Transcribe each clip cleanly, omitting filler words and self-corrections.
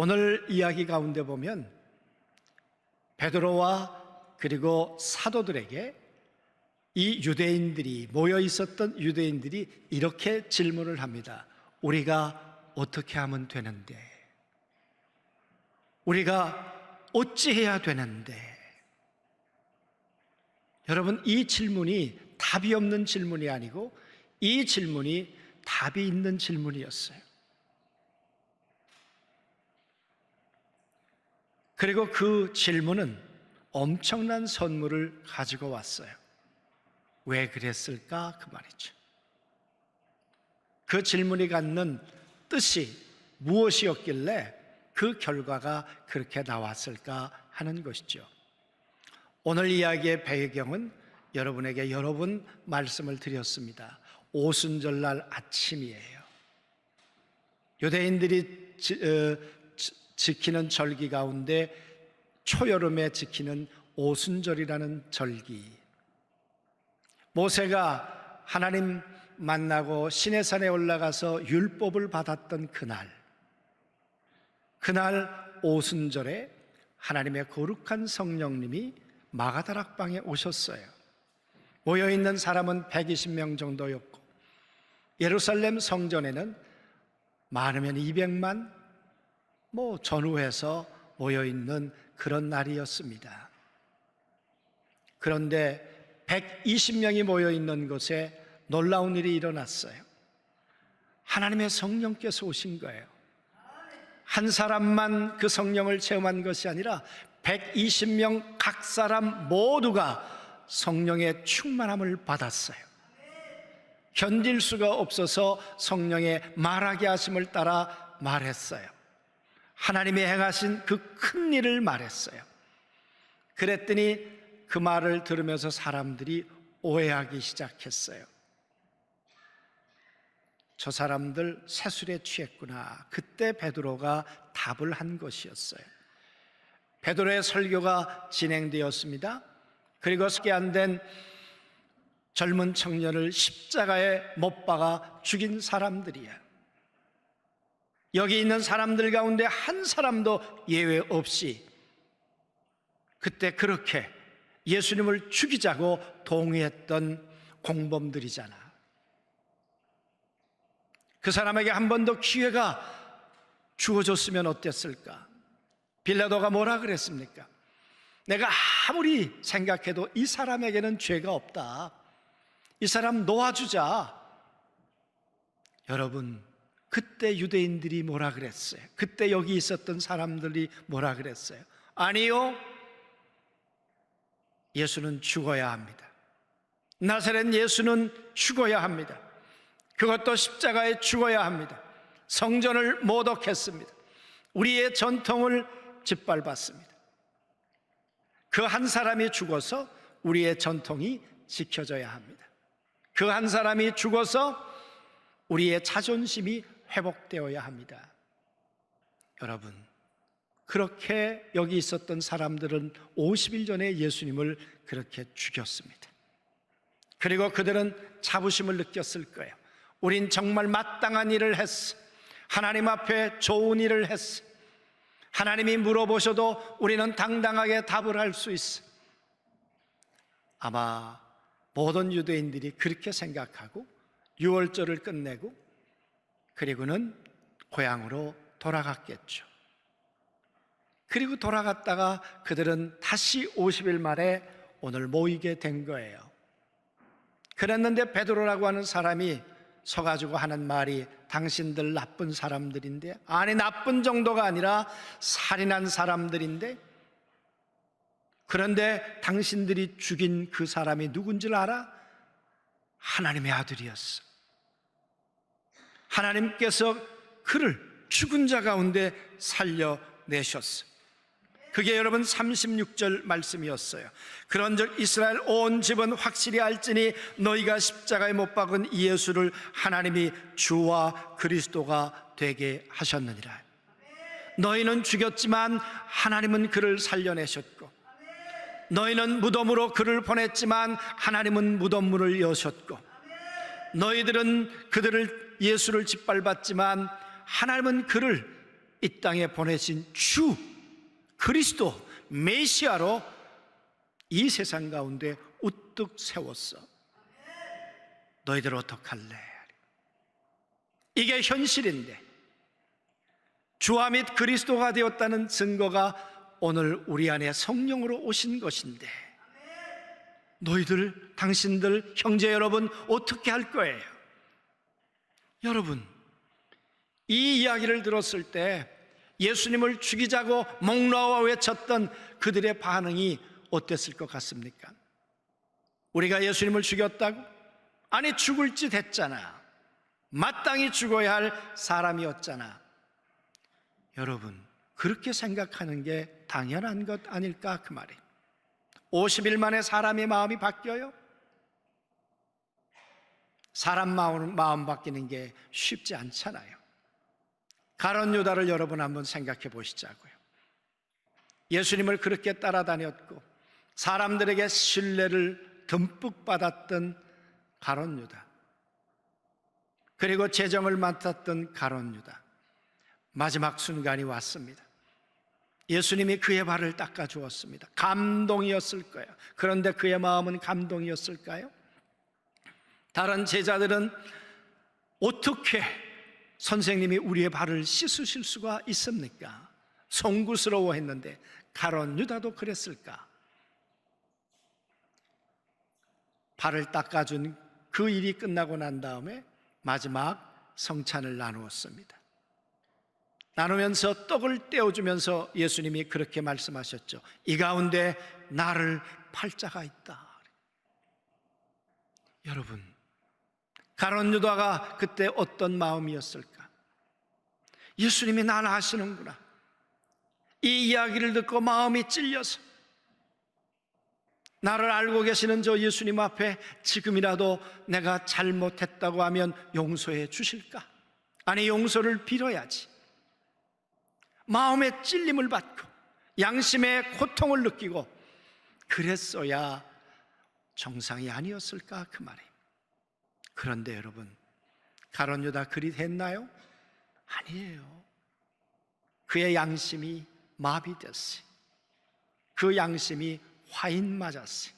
오늘 이야기 가운데 보면 베드로와 그리고 사도들에게 이 유대인들이 모여 있었던 유대인들이 이렇게 질문을 합니다. 우리가 어떻게 하면 되는데? 우리가 어찌해야 되는데? 여러분, 이 질문이 답이 없는 질문이 아니고 이 질문이 답이 있는 질문이었어요. 그리고 그 질문은 엄청난 선물을 가지고 왔어요. 왜 그랬을까? 그 말이죠. 그 질문이 갖는 뜻이 무엇이었길래 그 결과가 그렇게 나왔을까 하는 것이죠. 오늘 이야기의 배경은 여러분에게 여러 번 말씀을 드렸습니다. 오순절날 아침이에요. 유대인들이 지키는 절기 가운데 초여름에 지키는 오순절이라는 절기. 모세가 하나님 만나고 시내산에 올라가서 율법을 받았던 그날 오순절에 하나님의 거룩한 성령님이 마가다락방에 오셨어요. 모여있는 사람은 120명 정도였고 예루살렘 성전에는 많으면 200만 전후해서 모여있는 그런 날이었습니다. 그런데 120명이 모여있는 곳에 놀라운 일이 일어났어요. 하나님의 성령께서 오신 거예요. 한 사람만 그 성령을 체험한 것이 아니라 120명 각 사람 모두가 성령의 충만함을 받았어요. 견딜 수가 없어서 성령의 말하게 하심을 따라 말했어요. 하나님이 행하신 그 큰 일을 말했어요. 그랬더니 그 말을 들으면서 사람들이 오해하기 시작했어요. 저 사람들 세술에 취했구나. 그때 베드로가 답을 한 것이었어요. 베드로의 설교가 진행되었습니다. 그리고 소개 안 된 젊은 청년을 십자가에 못 박아 죽인 사람들이야. 여기 있는 사람들 가운데 한 사람도 예외 없이 그때 그렇게 예수님을 죽이자고 동의했던 공범들이잖아. 그 사람에게 한 번 더 기회가 주어졌으면 어땠을까? 빌라도가 뭐라 그랬습니까? 내가 아무리 생각해도 이 사람에게는 죄가 없다. 이 사람 놓아주자. 여러분, 그때 유대인들이 뭐라 그랬어요? 그때 여기 있었던 사람들이 뭐라 그랬어요? 아니요, 예수는 죽어야 합니다. 나사렛 예수는 죽어야 합니다. 그것도 십자가에 죽어야 합니다. 성전을 모독했습니다. 우리의 전통을 짓밟았습니다. 그 한 사람이 죽어서 우리의 전통이 지켜져야 합니다. 그 한 사람이 죽어서 우리의 자존심이 회복되어야 합니다. 여러분, 그렇게 여기 있었던 사람들은 50일 전에 예수님을 그렇게 죽였습니다. 그리고 그들은 자부심을 느꼈을 거예요. 우린 정말 마땅한 일을 했어. 하나님 앞에 좋은 일을 했어. 하나님이 물어보셔도 우리는 당당하게 답을 할 수 있어. 아마 모든 유대인들이 그렇게 생각하고 유월절을 끝내고 그리고는 고향으로 돌아갔겠죠. 그리고 돌아갔다가 그들은 다시 50일 만에 오늘 모이게 된 거예요. 그랬는데 베드로라고 하는 사람이 서가지고 하는 말이 당신들 나쁜 사람들인데, 아니 나쁜 정도가 아니라 살인한 사람들인데, 그런데 당신들이 죽인 그 사람이 누군지 알아? 하나님의 아들이었어. 하나님께서 그를 죽은 자 가운데 살려내셨어. 그게 여러분 36절 말씀이었어요. 그런즉 이스라엘 온 집은 확실히 알지니 너희가 십자가에 못 박은 이 예수를 하나님이 주와 그리스도가 되게 하셨느니라. 너희는 죽였지만 하나님은 그를 살려내셨고, 너희는 무덤으로 그를 보냈지만 하나님은 무덤문을 여셨고, 너희들은 그들을 예수를 짓밟았지만 하나님은 그를 이 땅에 보내신 주 그리스도 메시아로 이 세상 가운데 우뚝 세웠어. 너희들 어떡할래? 이게 현실인데, 주와 및 그리스도가 되었다는 증거가 오늘 우리 안에 성령으로 오신 것인데, 너희들, 당신들, 형제 여러분 어떻게 할 거예요? 여러분, 이 이야기를 들었을 때 예수님을 죽이자고 목 놓아 외쳤던 그들의 반응이 어땠을 것 같습니까? 우리가 예수님을 죽였다고? 아니, 죽을 짓 했잖아. 마땅히 죽어야 할 사람이었잖아. 여러분, 그렇게 생각하는 게 당연한 것 아닐까, 그 말이에요. 50일 만에 사람의 마음이 바뀌어요? 사람 마음 바뀌는 게 쉽지 않잖아요. 가룟 유다를 여러분 한번 생각해 보시자고요. 예수님을 그렇게 따라다녔고 사람들에게 신뢰를 듬뿍 받았던 가룟 유다, 그리고 재정을 맡았던 가룟 유다, 마지막 순간이 왔습니다. 예수님이 그의 발을 닦아 주었습니다. 감동이었을 거예요. 그런데 그의 마음은 감동이었을까요? 다른 제자들은 어떻게 선생님이 우리의 발을 씻으실 수가 있습니까? 송구스러워했는데 가룟 유다도 그랬을까? 발을 닦아준 그 일이 끝나고 난 다음에 마지막 성찬을 나누었습니다. 나누면서 떡을 떼어주면서 예수님이 그렇게 말씀하셨죠. 이 가운데 나를 팔 자가 있다. 여러분, 가룟 유다가 그때 어떤 마음이었을까? 예수님이 날 아시는구나. 이 이야기를 듣고 마음이 찔려서 나를 알고 계시는 저 예수님 앞에 지금이라도 내가 잘못했다고 하면 용서해 주실까? 아니, 용서를 빌어야지. 마음의 찔림을 받고 양심의 고통을 느끼고 그랬어야 정상이 아니었을까, 그 말이에요. 그런데 여러분, 가룟 유다 그리 했나요? 아니에요. 그의 양심이 마비됐어요. 그 양심이 화인 맞았어요.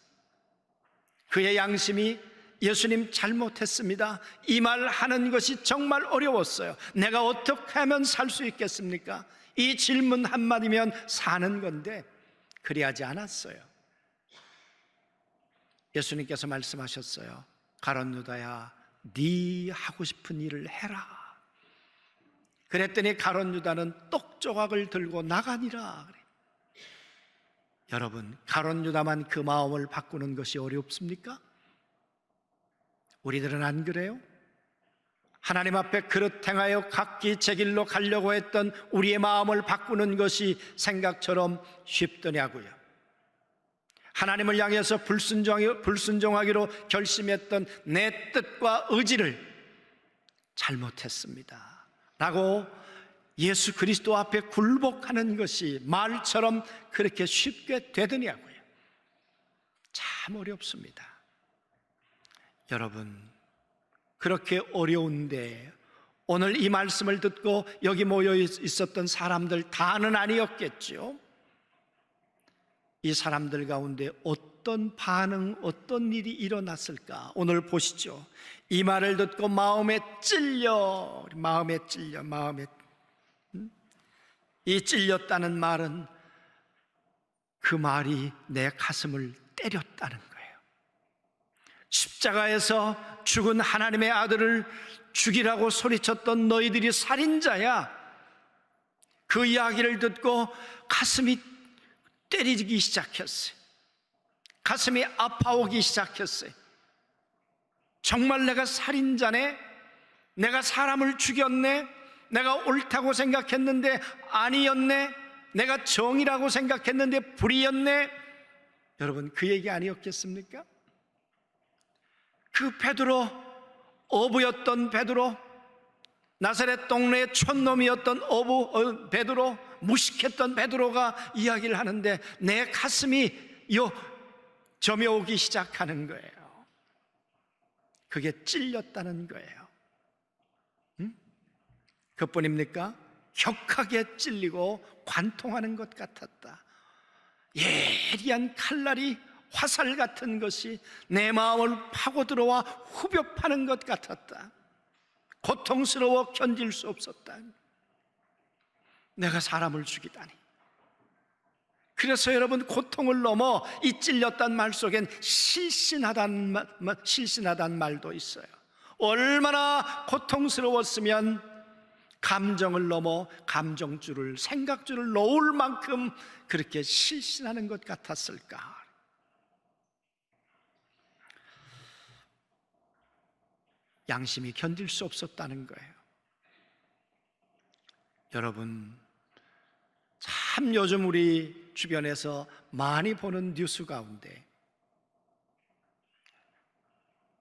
그의 양심이 예수님 잘못했습니다, 이 말 하는 것이 정말 어려웠어요. 내가 어떻게 하면 살 수 있겠습니까? 이 질문 한마디면 사는 건데 그리하지 않았어요. 예수님께서 말씀하셨어요. 가룟 유다야, 네 하고 싶은 일을 해라. 그랬더니 가룟 유다는 떡 조각을 들고 나가니라. 여러분, 가룟 유다만 그 마음을 바꾸는 것이 어렵습니까? 우리들은 안 그래요? 하나님 앞에 그릇 행하여 각기 제 길로 가려고 했던 우리의 마음을 바꾸는 것이 생각처럼 쉽더냐고요. 하나님을 향해서 불순종하기로 결심했던 내 뜻과 의지를 잘못했습니다 라고 예수 그리스도 앞에 굴복하는 것이 말처럼 그렇게 쉽게 되더냐고요. 참 어렵습니다. 여러분, 그렇게 어려운데 오늘 이 말씀을 듣고 여기 모여 있었던 사람들 다는 아니었겠죠. 이 사람들 가운데 어떤 반응, 어떤 일이 일어났을까? 오늘 보시죠. 이 말을 듣고 마음에 찔려. 이 찔렸다는 말은 그 말이 내 가슴을 때렸다는 거예요. 십자가에서 죽은 하나님의 아들을 죽이라고 소리쳤던 너희들이 살인자야. 그 이야기를 듣고 가슴이 때리기 시작했어요. 가슴이 아파오기 시작했어요. 정말 내가 살인자네? 내가 사람을 죽였네? 내가 옳다고 생각했는데 아니었네? 내가 정이라고 생각했는데 불이었네? 여러분, 그 얘기 아니었겠습니까? 그 베드로, 어부였던 베드로, 나사렛 동네의 촌놈이었던 베드로, 무식했던 베드로가 이야기를 하는데 내 가슴이 저며오기 시작하는 거예요. 그게 찔렸다는 거예요. 그뿐입니까? 격하게 찔리고 관통하는 것 같았다. 예리한 칼날이 화살 같은 것이 내 마음을 파고들어와 후벼 파는 것 같았다. 고통스러워 견딜 수 없었다. 내가 사람을 죽이다니. 그래서 여러분, 고통을 넘어 이 찔렸단 말 속엔 실신하단 말도 있어요. 얼마나 고통스러웠으면 감정을 넘어 감정줄을, 생각줄을 놓을 만큼 그렇게 실신하는 것 같았을까. 양심이 견딜 수 없었다는 거예요. 여러분, 참 요즘 우리 주변에서 많이 보는 뉴스 가운데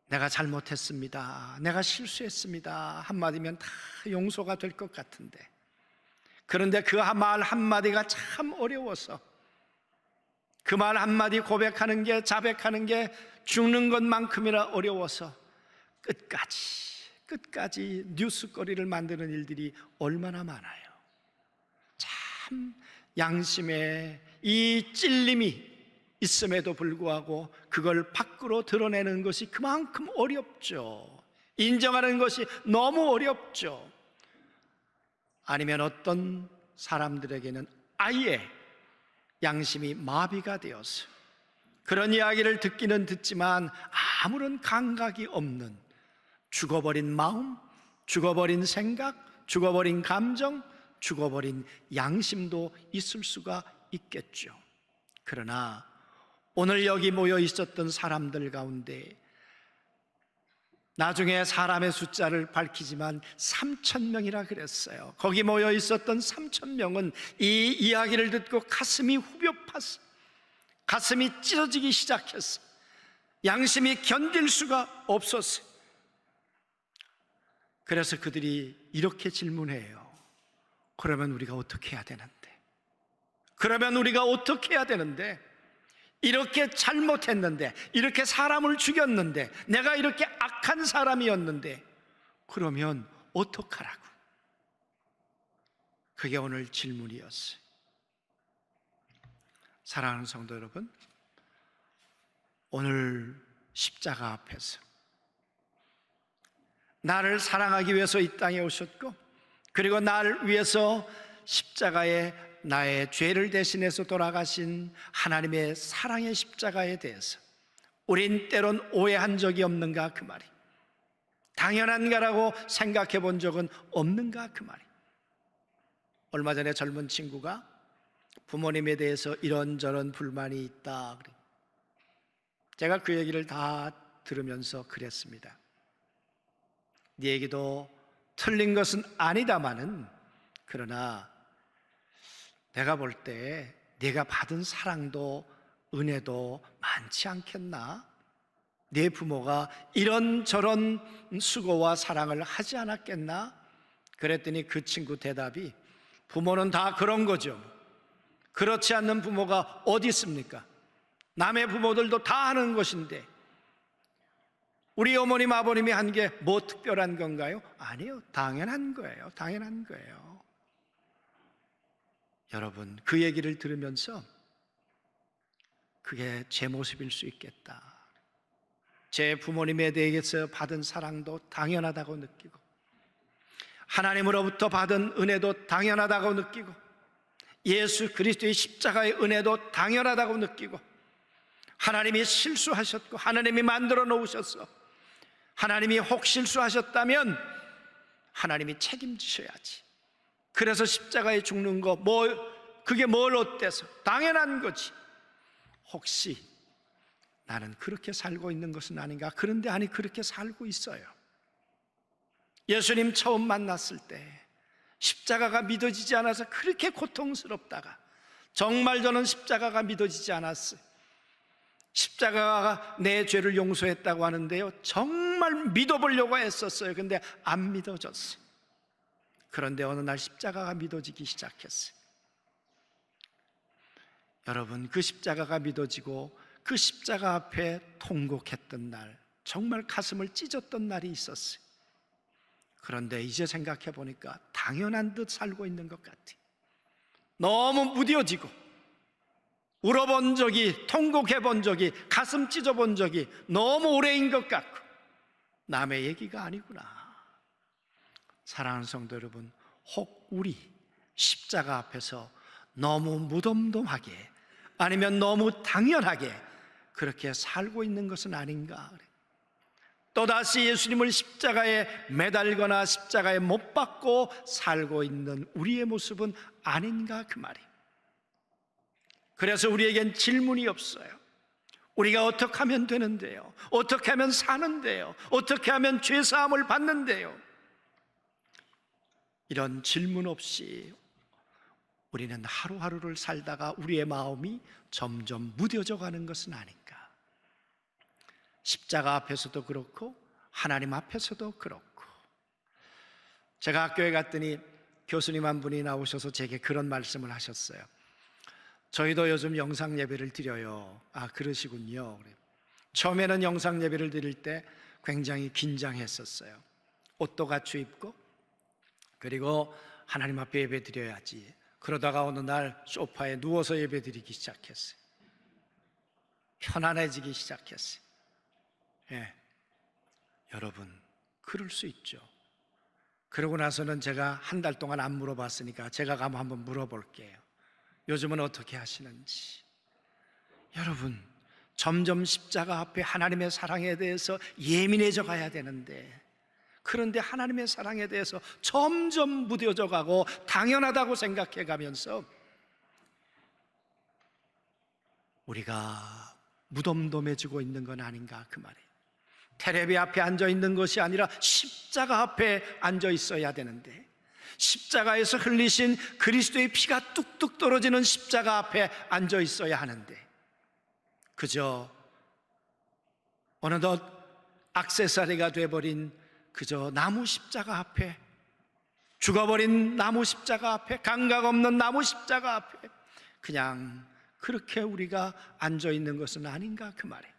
내가 잘못했습니다, 내가 실수했습니다 한마디면 다 용서가 될 것 같은데, 그런데 그 말 한마디가 참 어려워서, 그 말 한마디 고백하는 게, 자백하는 게 죽는 것만큼이나 어려워서 끝까지 뉴스거리를 만드는 일들이 얼마나 많아요. 참 양심에 이 찔림이 있음에도 불구하고 그걸 밖으로 드러내는 것이 그만큼 어렵죠. 인정하는 것이 너무 어렵죠. 아니면 어떤 사람들에게는 아예 양심이 마비가 되어서 그런 이야기를 듣기는 듣지만 아무런 감각이 없는 죽어버린 마음, 죽어버린 생각, 죽어버린 감정, 죽어버린 양심도 있을 수가 있겠죠. 그러나 오늘 여기 모여 있었던 사람들 가운데 나중에 사람의 숫자를 밝히지만 3,000명이라 그랬어요. 거기 모여 있었던 3,000명은 이 이야기를 듣고 가슴이 후벼 팠어. 가슴이 찢어지기 시작했어. 양심이 견딜 수가 없었어요. 그래서 그들이 이렇게 질문해요. 그러면 우리가 어떻게 해야 되는데? 그러면 우리가 어떻게 해야 되는데? 이렇게 잘못했는데, 이렇게 사람을 죽였는데, 내가 이렇게 악한 사람이었는데, 그러면 어떡하라고? 그게 오늘 질문이었어요. 사랑하는 성도 여러분, 오늘 십자가 앞에서 나를 사랑하기 위해서 이 땅에 오셨고, 그리고 나를 위해서 십자가에 나의 죄를 대신해서 돌아가신 하나님의 사랑의 십자가에 대해서 우린 때론 오해한 적이 없는가 그 말이, 당연한가라고 생각해 본 적은 없는가 그 말이. 얼마 전에 젊은 친구가 부모님에 대해서 이런저런 불만이 있다 그래. 제가 그 얘기를 다 들으면서 그랬습니다. 네 얘기도 틀린 것은 아니다마는, 그러나 내가 볼 때 네가 받은 사랑도 은혜도 많지 않겠나? 네 부모가 이런저런 수고와 사랑을 하지 않았겠나? 그랬더니 그 친구 대답이, 부모는 다 그런 거죠. 그렇지 않는 부모가 어디 있습니까? 남의 부모들도 다 하는 것인데 우리 어머님 아버님이 한 게 뭐 특별한 건가요? 아니요, 당연한 거예요. 당연한 거예요. 여러분, 그 얘기를 들으면서 그게 제 모습일 수 있겠다. 제 부모님에 대해서 받은 사랑도 당연하다고 느끼고, 하나님으로부터 받은 은혜도 당연하다고 느끼고, 예수 그리스도의 십자가의 은혜도 당연하다고 느끼고, 하나님이 실수하셨고 하나님이 만들어 놓으셨어. 하나님이 혹 실수하셨다면 하나님이 책임지셔야지. 그래서 십자가에 죽는 거 그게 뭘 어때서? 당연한 거지. 혹시 나는 그렇게 살고 있는 것은 아닌가? 그런데 아니, 그렇게 살고 있어요. 예수님 처음 만났을 때 십자가가 믿어지지 않아서 그렇게 고통스럽다가, 정말 저는 십자가가 믿어지지 않았어요. 십자가가 내 죄를 용서했다고 하는데요, 정말 믿어보려고 했었어요. 근데 안 믿어졌어요. 그런데 어느 날 십자가가 믿어지기 시작했어요. 여러분, 그 십자가가 믿어지고 그 십자가 앞에 통곡했던 날, 정말 가슴을 찢었던 날이 있었어요. 그런데 이제 생각해 보니까 당연한 듯 살고 있는 것 같아요. 너무 무뎌지고 울어본 적이, 통곡해 본 적이, 가슴 찢어 본 적이 너무 오래인 것 같고 남의 얘기가 아니구나. 사랑하는 성도 여러분, 혹 우리 십자가 앞에서 너무 무덤덤하게, 아니면 너무 당연하게 그렇게 살고 있는 것은 아닌가. 또다시 예수님을 십자가에 매달거나 십자가에 못 박고 살고 있는 우리의 모습은 아닌가, 그 말이에요. 그래서 우리에겐 질문이 없어요. 우리가 어떻게 하면 되는데요? 어떻게 하면 사는데요? 어떻게 하면 죄사함을 받는데요? 이런 질문 없이 우리는 하루하루를 살다가 우리의 마음이 점점 무뎌져 가는 것은 아닌가. 십자가 앞에서도 그렇고 하나님 앞에서도 그렇고. 제가 학교에 갔더니 교수님 한 분이 나오셔서 제게 그런 말씀을 하셨어요. 저희도 요즘 영상 예배를 드려요. 아, 그러시군요. 처음에는 영상 예배를 드릴 때 굉장히 긴장했었어요. 옷도 갖춰 입고, 그리고 하나님 앞에 예배 드려야지. 그러다가 어느 날 소파에 누워서 예배 드리기 시작했어요. 편안해지기 시작했어요. 예, 여러분, 그럴 수 있죠. 그러고 나서는 제가 한 달 동안 안 물어봤으니까 제가 가면 한번 물어볼게요. 요즘은 어떻게 하시는지. 여러분, 점점 십자가 앞에 하나님의 사랑에 대해서 예민해져 가야 되는데, 그런데 하나님의 사랑에 대해서 점점 무뎌져 가고 당연하다고 생각해 가면서 우리가 무덤덤해지고 있는 건 아닌가, 그 말이에요. 테레비 앞에 앉아 있는 것이 아니라 십자가 앞에 앉아 있어야 되는데, 십자가에서 흘리신 그리스도의 피가 뚝뚝 떨어지는 십자가 앞에 앉아 있어야 하는데, 그저 어느덧 액세서리가 돼버린 그저 나무 십자가 앞에, 죽어버린 나무 십자가 앞에, 감각 없는 나무 십자가 앞에 그냥 그렇게 우리가 앉아 있는 것은 아닌가, 그 말이에요.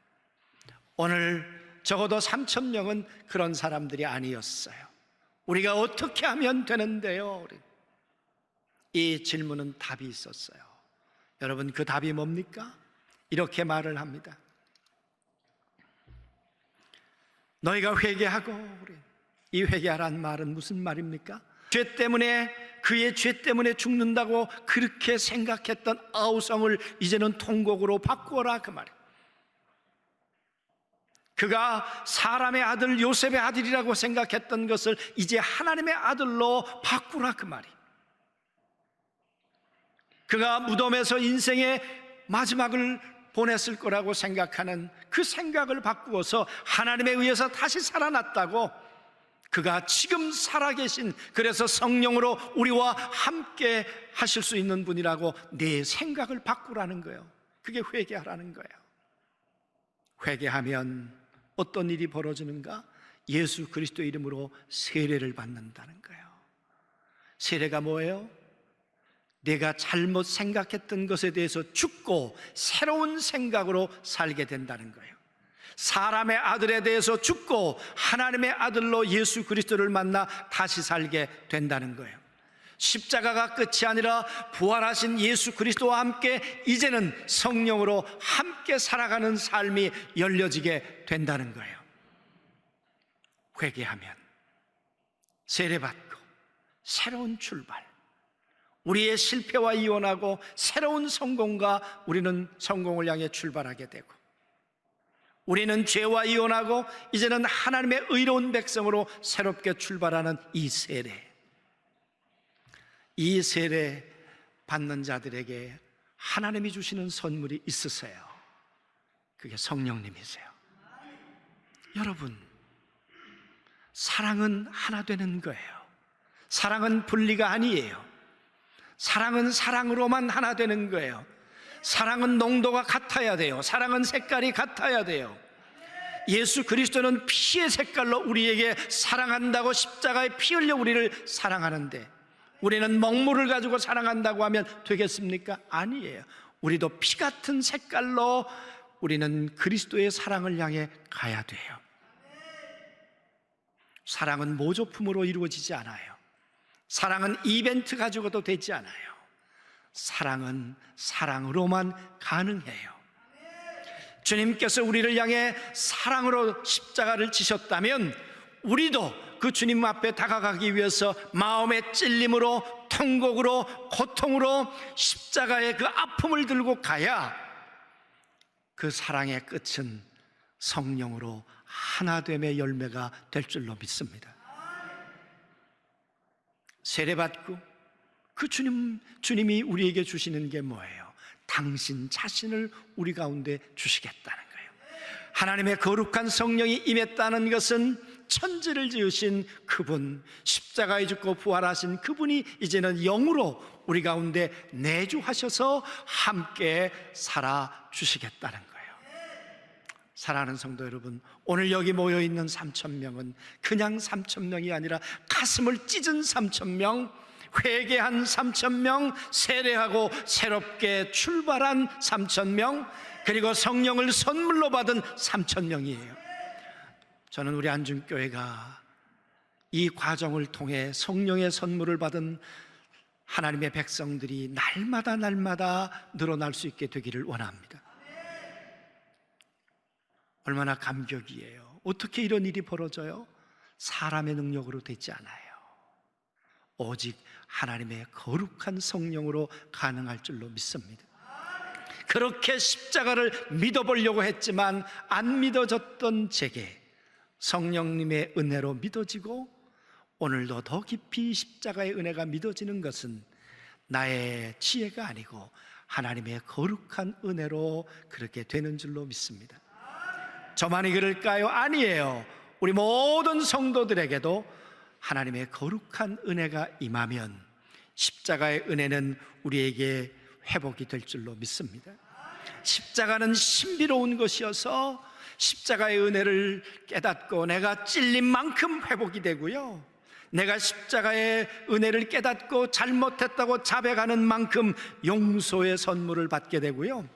오늘 적어도 3,000명은 그런 사람들이 아니었어요. 우리가 어떻게 하면 되는데요? 이 질문은 답이 있었어요. 여러분, 그 답이 뭡니까? 이렇게 말을 합니다. 너희가 회개하고. 이 회개하라는 말은 무슨 말입니까? 죄 때문에, 그의 죄 때문에 죽는다고 그렇게 생각했던 아우성을 이제는 통곡으로 바꾸어라, 그 말이에요. 그가 사람의 아들, 요셉의 아들이라고 생각했던 것을 이제 하나님의 아들로 바꾸라, 그 말이에요. 그가 무덤에서 인생의 마지막을 보냈을 거라고 생각하는 그 생각을 바꾸어서 하나님에 의해서 다시 살아났다고, 그가 지금 살아계신, 그래서 성령으로 우리와 함께 하실 수 있는 분이라고 내 생각을 바꾸라는 거예요. 그게 회개하라는 거예요. 회개하면 어떤 일이 벌어지는가? 예수 그리스도 이름으로 세례를 받는다는 거예요. 세례가 뭐예요? 내가 잘못 생각했던 것에 대해서 죽고 새로운 생각으로 살게 된다는 거예요. 사람의 아들에 대해서 죽고 하나님의 아들로 예수 그리스도를 만나 다시 살게 된다는 거예요. 십자가가 끝이 아니라 부활하신 예수 그리스도와 함께 이제는 성령으로 함께 살아가는 삶이 열려지게 된다는 거예요. 회개하면, 세례받고 새로운 출발, 우리의 실패와 이혼하고 새로운 성공과 우리는 성공을 향해 출발하게 되고, 우리는 죄와 이혼하고 이제는 하나님의 의로운 백성으로 새롭게 출발하는 이 세례, 이 세례 받는 자들에게 하나님이 주시는 선물이 있으세요. 그게 성령님이세요. 여러분, 사랑은 하나 되는 거예요. 사랑은 분리가 아니에요. 사랑은 사랑으로만 하나 되는 거예요. 사랑은 농도가 같아야 돼요. 사랑은 색깔이 같아야 돼요. 예수 그리스도는 피의 색깔로 우리에게 사랑한다고 십자가에 피 흘려 우리를 사랑하는데, 우리는 먹물을 가지고 사랑한다고 하면 되겠습니까? 아니에요. 우리도 피 같은 색깔로 우리는 그리스도의 사랑을 향해 가야 돼요. 사랑은 모조품으로 이루어지지 않아요. 사랑은 이벤트 가지고도 되지 않아요. 사랑은 사랑으로만 가능해요. 주님께서 우리를 향해 사랑으로 십자가를 지셨다면 우리도 그 주님 앞에 다가가기 위해서 마음의 찔림으로, 통곡으로, 고통으로 십자가의 그 아픔을 들고 가야 그 사랑의 끝은 성령으로 하나됨의 열매가 될 줄로 믿습니다. 세례받고 그 주님이 우리에게 주시는 게 뭐예요? 당신 자신을 우리 가운데 주시겠다는 거예요. 하나님의 거룩한 성령이 임했다는 것은 천지를 지으신 그분, 십자가에 죽고 부활하신 그분이 이제는 영으로 우리 가운데 내주하셔서 함께 살아주시겠다는 거예요. 사랑하는 성도 여러분, 오늘 여기 모여있는 3,000명은 그냥 3,000명이 아니라 가슴을 찢은 3,000명, 회개한 3,000명, 세례하고 새롭게 출발한 3,000명, 그리고 성령을 선물로 받은 3,000명이에요. 저는 우리 안중교회가 이 과정을 통해 성령의 선물을 받은 하나님의 백성들이 날마다 늘어날 수 있게 되기를 원합니다. 얼마나 감격이에요. 어떻게 이런 일이 벌어져요? 사람의 능력으로 되지 않아요. 오직 하나님의 거룩한 성령으로 가능할 줄로 믿습니다. 그렇게 십자가를 믿어보려고 했지만 안 믿어졌던 제게 성령님의 은혜로 믿어지고 오늘도 더 깊이 십자가의 은혜가 믿어지는 것은 나의 지혜가 아니고 하나님의 거룩한 은혜로 그렇게 되는 줄로 믿습니다. 저만이 그럴까요? 아니에요. 우리 모든 성도들에게도 하나님의 거룩한 은혜가 임하면 십자가의 은혜는 우리에게 회복이 될 줄로 믿습니다. 십자가는 신비로운 것이어서 십자가의 은혜를 깨닫고 내가 찔린 만큼 회복이 되고요, 내가 십자가의 은혜를 깨닫고 잘못했다고 자백하는 만큼 용서의 선물을 받게 되고요,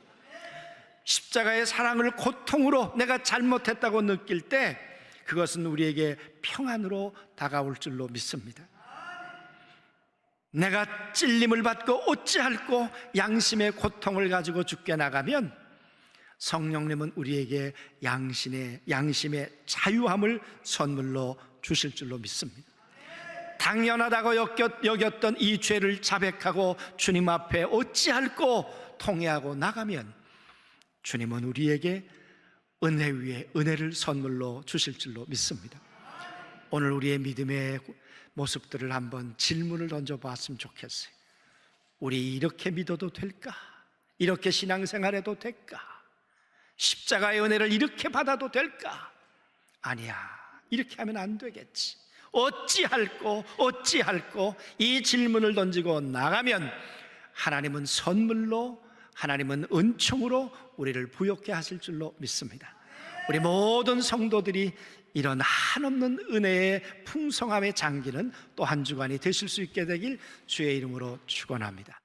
십자가의 사랑을 고통으로 내가 잘못했다고 느낄 때 그것은 우리에게 평안으로 다가올 줄로 믿습니다. 내가 찔림을 받고 어찌할꼬 양심의 고통을 가지고 죽게 나가면 성령님은 우리에게 양심의 자유함을 선물로 주실 줄로 믿습니다. 당연하다고 여겼던 이 죄를 자백하고 주님 앞에 어찌할꼬 통회하고 나가면 주님은 우리에게 은혜 위에 은혜를 선물로 주실 줄로 믿습니다. 오늘 우리의 믿음의 모습들을 한번 질문을 던져봤으면 좋겠어요. 우리 이렇게 믿어도 될까? 이렇게 신앙생활해도 될까? 십자가의 은혜를 이렇게 받아도 될까? 아니야, 이렇게 하면 안 되겠지. 어찌할꼬 이 질문을 던지고 나가면 하나님은 선물로, 하나님은 은총으로 우리를 부욕해 하실 줄로 믿습니다. 우리 모든 성도들이 이런 한없는 은혜의 풍성함에 잠기는 또 한 주간이 되실 수 있게 되길 주의 이름으로 축원합니다.